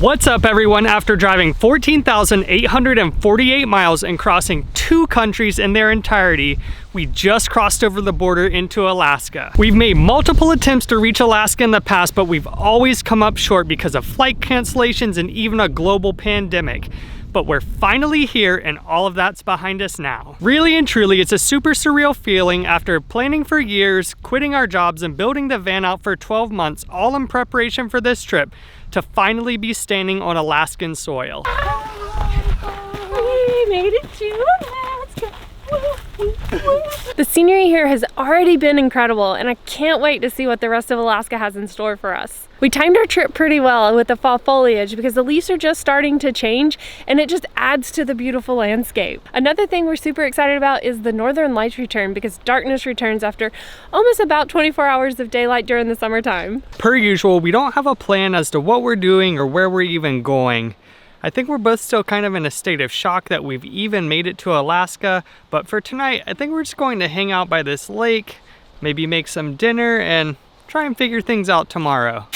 What's up everyone? After driving 14,848 miles and crossing 2 countries in their entirety, we just crossed over the border into Alaska. We've made multiple attempts to reach Alaska in the past, but we've always come up short because of flight cancellations and even a global pandemic. But we're finally here and all of that's behind us now. Really and truly, it's a super surreal feeling after planning for years, quitting our jobs and building the van out for 12 months, all in preparation for this trip, to finally be standing on Alaskan soil. We made it to Alaska. The scenery here has already been incredible, and I can't wait to see what the rest of Alaska has in store for us. We timed our trip pretty well with the fall foliage because the leaves are just starting to change and it just adds to the beautiful landscape. Another thing we're super excited about is the northern lights return because darkness returns after almost about 24 hours of daylight during the summertime. Per usual, we don't have a plan as to what we're doing or where we're even going. I think we're both still kind of in a state of shock that we've even made it to Alaska, but for tonight, I think we're just going to hang out by this lake, maybe make some dinner, and try and figure things out tomorrow.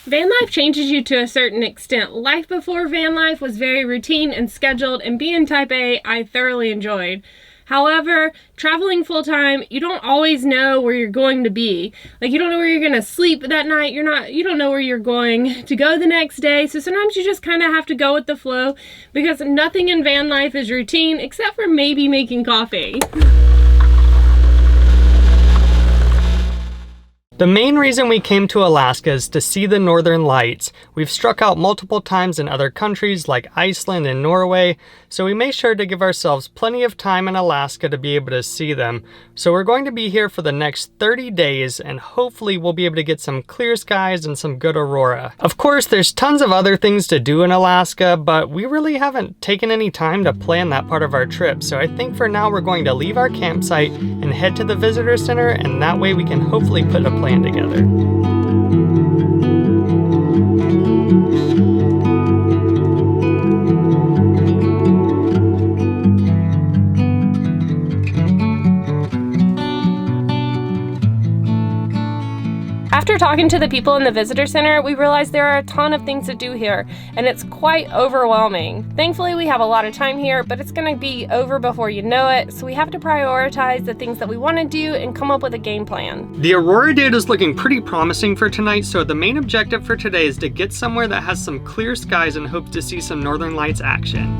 Van life changes you to a certain extent. Life before van life was very routine and scheduled, and being type A, I thoroughly enjoyed. However, traveling full time, you don't always know where you're going to be. Like, you don't know where you're gonna sleep that night. You don't know where you're going to go the next day. So sometimes you just kind of have to go with the flow because nothing in van life is routine except for maybe making coffee. The main reason we came to Alaska is to see the northern lights. We've struck out multiple times in other countries like Iceland and Norway, so we made sure to give ourselves plenty of time in Alaska to be able to see them. So we're going to be here for the next 30 days and hopefully we'll be able to get some clear skies and some good aurora. Of course, there's tons of other things to do in Alaska, but we really haven't taken any time to plan that part of our trip. So I think for now we're going to leave our campsite and head to the visitor center, and that way we can hopefully put a plan together. After talking to the people in the visitor center, we realized there are a ton of things to do here, and it's quite overwhelming. Thankfully, we have a lot of time here, but it's gonna be over before you know it, so we have to prioritize the things that we wanna do and come up with a game plan. The aurora data is looking pretty promising for tonight, so the main objective for today is to get somewhere that has some clear skies and hope to see some northern lights action.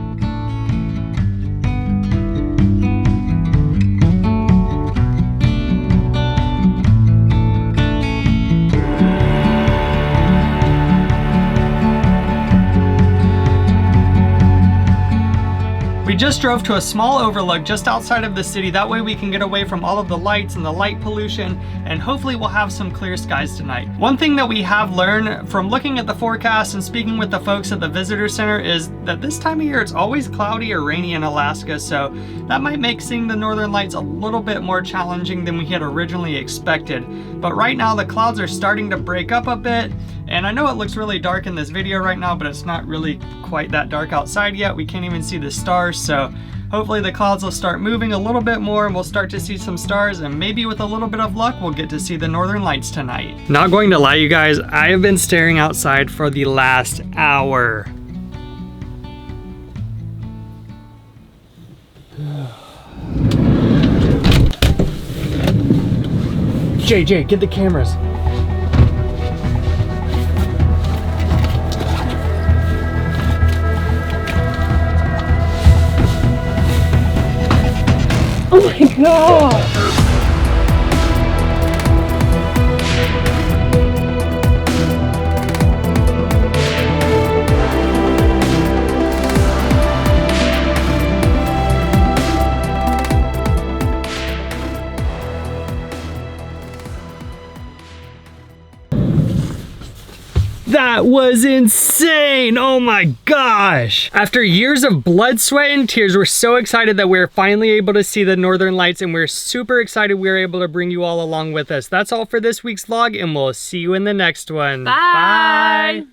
We just drove to a small overlook just outside of the city. That way we can get away from all of the lights and the light pollution, and hopefully we'll have some clear skies tonight. One thing that we have learned from looking at the forecast and speaking with the folks at the visitor center is that this time of year it's always cloudy or rainy in Alaska, so that might make seeing the northern lights a little bit more challenging than we had originally expected. But right now the clouds are starting to break up a bit, and I know it looks really dark in this video right now, but it's not really quite that dark outside yet. We can't even see the stars, so hopefully the clouds will start moving a little bit more and we'll start to see some stars, and maybe with a little bit of luck, we'll get to see the northern lights tonight. Not going to lie, you guys, I have been staring outside for the last hour. JJ, get the cameras. Oh my god! That was insane! Oh my gosh! After years of blood, sweat, and tears, we're so excited that we're finally able to see the northern lights, and we're super excited we were able to bring you all along with us. That's all for this week's vlog, and we'll see you in the next one. Bye! Bye.